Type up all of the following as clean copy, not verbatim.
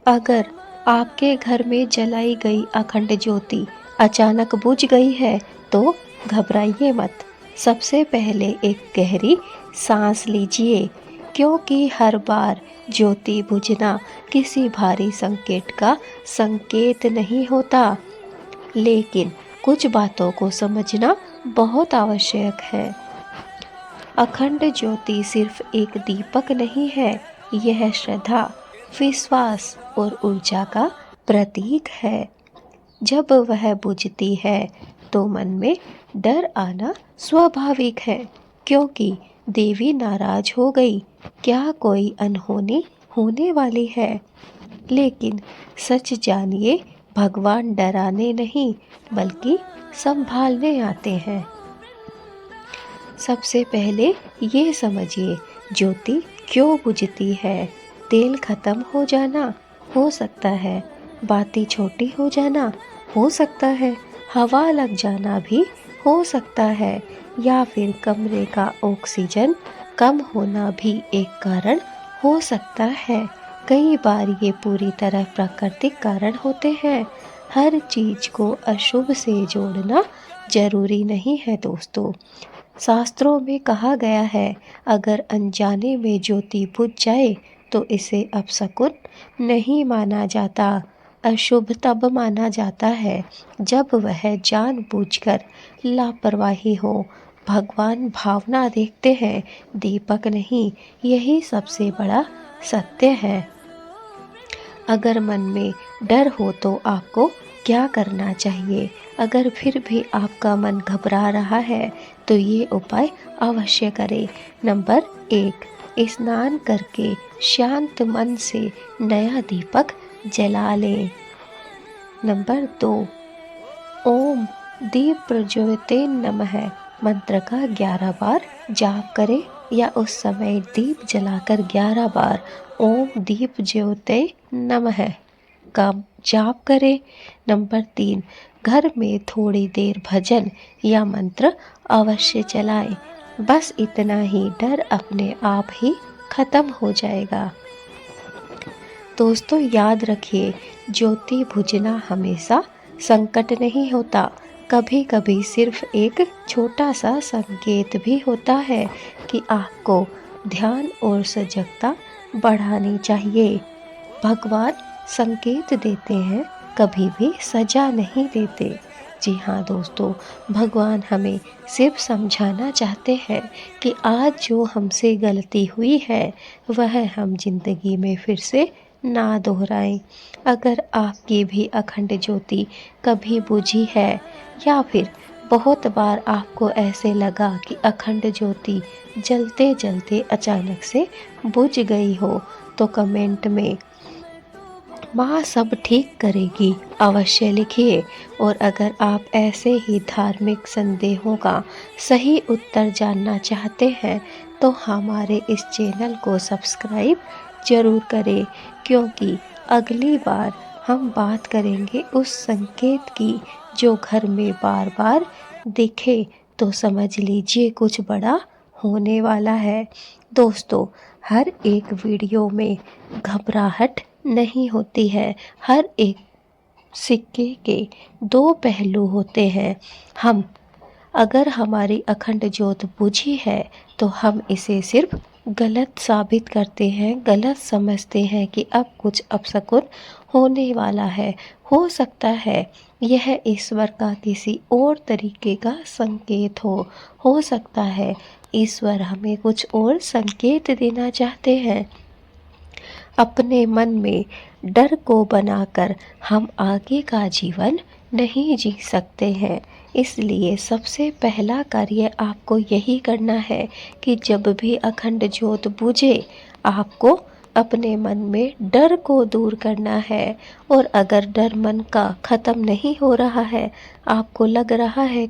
अगर आपके घर में जलाई गई अखंड ज्योति अचानक बुझ गई है तो घबराइए मत। सबसे पहले एक गहरी सांस लीजिए, क्योंकि हर बार ज्योति बुझना किसी भारी संकट का संकेत नहीं होता। लेकिन कुछ बातों को समझना बहुत आवश्यक है। अखंड ज्योति सिर्फ एक दीपक नहीं है, यह श्रद्धा, विश्वास और ऊर्जा का प्रतीक है। जब वह बुझती है तो मन में डर आना स्वाभाविक है, क्योंकि देवी नाराज हो गई, क्या कोई अनहोनी होने वाली है। लेकिन सच जानिए, भगवान डराने नहीं बल्कि संभालने आते हैं। सबसे पहले ये समझिए, ज्योति क्यों बुझती है। तेल खत्म हो जाना हो सकता है, बाती छोटी हो जाना हो सकता है, हवा लग जाना भी हो सकता है, या फिर कमरे का ऑक्सीजन कम होना भी एक कारण हो सकता है। कई बार ये पूरी तरह प्राकृतिक कारण होते हैं। हर चीज को अशुभ से जोड़ना जरूरी नहीं है दोस्तों। शास्त्रों में कहा गया है, अगर अनजाने में ज्योति बुझ जाए तो इसे अपशकुन नहीं माना जाता। अशुभ तब माना जाता है जब वह जानबूझकर लापरवाही हो। भगवान भावना देखते हैं, दीपक नहीं। यही सबसे बड़ा सत्य है। अगर मन में डर हो तो आपको क्या करना चाहिए। अगर फिर भी आपका मन घबरा रहा है तो ये उपाय अवश्य करें। नंबर 1, स्नान करके शांत मन से नया दीपक जला लें। नंबर 2, ओम दीप प्रज्वलिते नमः मंत्र का 11 बार जाप करें, या उस समय दीप जलाकर 11 बार ओम दीप ज्योते नमः का जाप करें। नंबर 3, घर में थोड़ी देर भजन या मंत्र अवश्य चलाएं। बस इतना ही, डर अपने आप ही खत्म हो जाएगा। दोस्तों याद रखिए, ज्योति बुझना हमेशा संकट नहीं होता। कभी कभी सिर्फ एक छोटा सा संकेत भी होता है कि आपको ध्यान और सजगता बढ़ानी चाहिए। भगवान संकेत देते हैं, कभी भी सजा नहीं देते। जी हाँ दोस्तों, भगवान हमें सिर्फ समझाना चाहते हैं कि आज जो हमसे गलती हुई है वह हम जिंदगी में फिर से ना दोहराएं। अगर आपकी भी अखंड ज्योति कभी बुझी है, या फिर बहुत बार आपको ऐसे लगा कि अखंड ज्योति जलते जलते अचानक से बुझ गई हो, तो कमेंट में माँ सब ठीक करेगी अवश्य लिखिए। और अगर आप ऐसे ही धार्मिक संदेहों का सही उत्तर जानना चाहते हैं तो हमारे इस चैनल को सब्सक्राइब जरूर करें, क्योंकि अगली बार हम बात करेंगे उस संकेत की जो घर में बार बार दिखे, तो समझ लीजिए कुछ बड़ा होने वाला है। दोस्तों, हर एक वीडियो में घबराहट नहीं होती है। हर एक सिक्के के दो पहलू होते हैं। हम अगर हमारी अखंड ज्योत बुझी है तो हम इसे सिर्फ गलत साबित करते हैं, गलत समझते हैं कि अब कुछ अपशकुन होने वाला है। हो सकता है यह ईश्वर का किसी और तरीके का संकेत हो सकता है ईश्वर हमें कुछ और संकेत देना चाहते हैं। अपने मन में डर को बनाकर हम आगे का जीवन नहीं जी सकते हैं। इसलिए सबसे पहला कार्य आपको यही करना है कि जब भी अखंड ज्योत बुझे, आपको अपने मन में डर को दूर करना है। और अगर डर मन का खत्म नहीं हो रहा है, आपको लग रहा है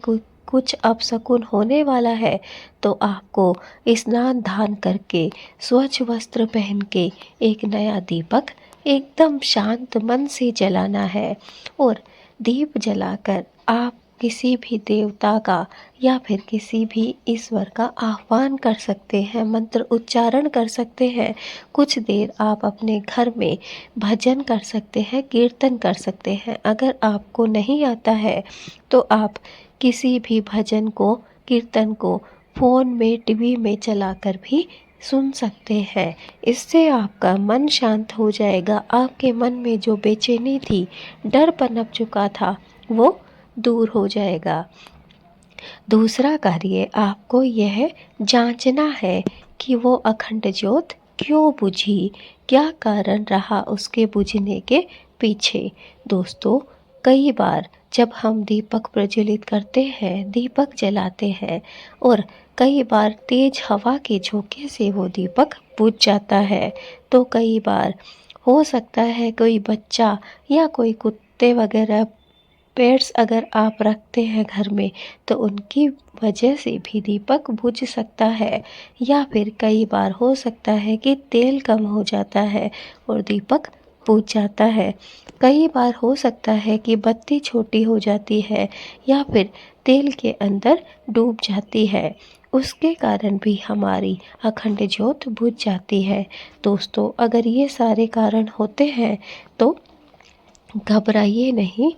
कुछ अपशकुन होने वाला है, तो आपको स्नान दान करके स्वच्छ वस्त्र पहन के एक नया दीपक एकदम शांत मन से जलाना है। और दीप जलाकर आपके किसी भी देवता का या फिर किसी भी ईश्वर का आह्वान कर सकते हैं, मंत्र उच्चारण कर सकते हैं। कुछ देर आप अपने घर में भजन कर सकते हैं, कीर्तन कर सकते हैं। अगर आपको नहीं आता है तो आप किसी भी भजन को, कीर्तन को फ़ोन में, टीवी में चलाकर भी सुन सकते हैं। इससे आपका मन शांत हो जाएगा। आपके मन में जो बेचैनी थी, डर पनप चुका था, वो दूर हो जाएगा। दूसरा कार्य आपको यह जांचना है कि वो अखंड ज्योत क्यों बुझी, क्या कारण रहा उसके बुझने के पीछे। दोस्तों, कई बार जब हम दीपक प्रज्वलित करते हैं, दीपक जलाते हैं और कई बार तेज हवा के झोंके से वो दीपक बुझ जाता है, तो कई बार हो सकता है कोई बच्चा या कोई कुत्ते वगैरह पेट्स अगर आप रखते हैं घर में, तो उनकी वजह से भी दीपक बुझ सकता है। या फिर कई बार हो सकता है कि तेल कम हो जाता है और दीपक बुझ जाता है। कई बार हो सकता है कि बत्ती छोटी हो जाती है या फिर तेल के अंदर डूब जाती है, उसके कारण भी हमारी अखंड ज्योत बुझ जाती है। दोस्तों, अगर ये सारे कारण होते हैं तो घबराइए नहीं,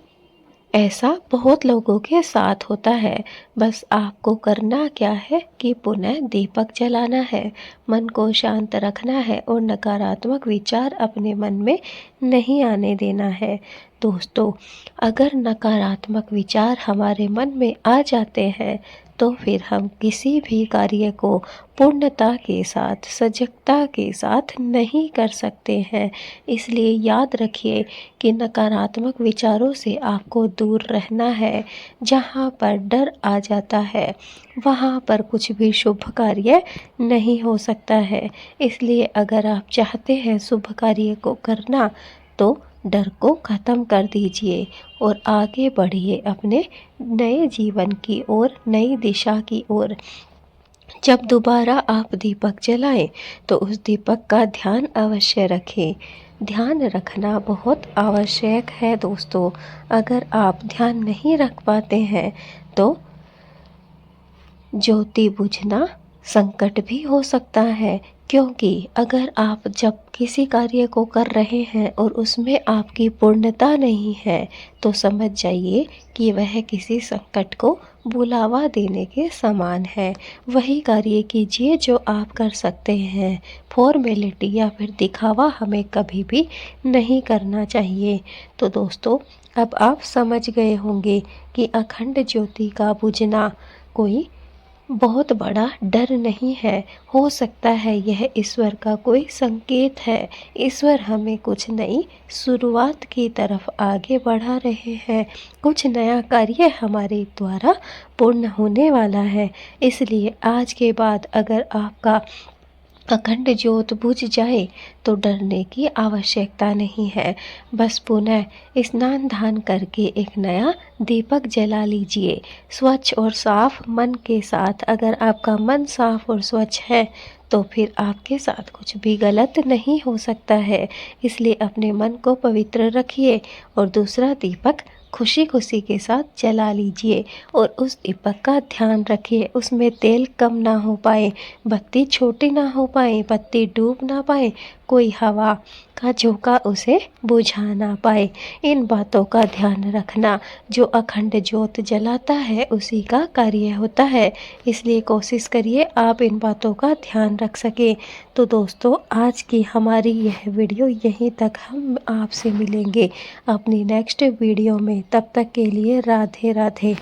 ऐसा बहुत लोगों के साथ होता है। बस आपको करना क्या है कि पुनः दीपक जलाना है, मन को शांत रखना है और नकारात्मक विचार अपने मन में नहीं आने देना है। दोस्तों, अगर नकारात्मक विचार हमारे मन में आ जाते हैं तो फिर हम किसी भी कार्य को पूर्णता के साथ, सजगता के साथ नहीं कर सकते हैं। इसलिए याद रखिए कि नकारात्मक विचारों से आपको दूर रहना है। जहाँ पर डर आ जाता है, वहाँ पर कुछ भी शुभ कार्य नहीं हो सकता है। इसलिए अगर आप चाहते हैं शुभ कार्य को करना, तो डर को ख़त्म कर दीजिए और आगे बढ़िए अपने नए जीवन की ओर, नई दिशा की ओर। जब दोबारा आप दीपक जलाएं तो उस दीपक का ध्यान अवश्य रखें। ध्यान रखना बहुत आवश्यक है दोस्तों। अगर आप ध्यान नहीं रख पाते हैं तो ज्योति बुझना संकट भी हो सकता है, क्योंकि अगर आप जब किसी कार्य को कर रहे हैं और उसमें आपकी पूर्णता नहीं है, तो समझ जाइए कि वह किसी संकट को बुलावा देने के समान है। वही कार्य कीजिए जो आप कर सकते हैं। फॉर्मेलिटी या फिर दिखावा हमें कभी भी नहीं करना चाहिए। तो दोस्तों, अब आप समझ गए होंगे कि अखंड ज्योति का बुझना कोई बहुत बड़ा डर नहीं है। हो सकता है यह ईश्वर का कोई संकेत है। ईश्वर हमें कुछ नई शुरुआत की तरफ आगे बढ़ा रहे हैं। कुछ नया कार्य हमारे द्वारा पूर्ण होने वाला है। इसलिए आज के बाद अगर आपका अखंड ज्योत बुझ जाए तो डरने की आवश्यकता नहीं है। बस पुनः स्नान दान करके एक नया दीपक जला लीजिए, स्वच्छ और साफ मन के साथ। अगर आपका मन साफ और स्वच्छ है तो फिर आपके साथ कुछ भी गलत नहीं हो सकता है। इसलिए अपने मन को पवित्र रखिए और दूसरा दीपक खुशी खुशी के साथ जला लीजिए और उस दीपक का ध्यान रखिए, उसमें तेल कम ना हो पाए, बत्ती छोटी ना हो पाए, बत्ती डूब ना पाए, कोई हवा का झोंका उसे बुझा ना पाए। इन बातों का ध्यान रखना। जो अखंड ज्योत जलाता है उसी का कार्य होता है। इसलिए कोशिश करिए आप इन बातों का ध्यान रख सकें। तो दोस्तों, आज की हमारी यह वीडियो यहीं तक। हम आपसे मिलेंगे अपनी नेक्स्ट वीडियो में। तब तक के लिए राधे राधे।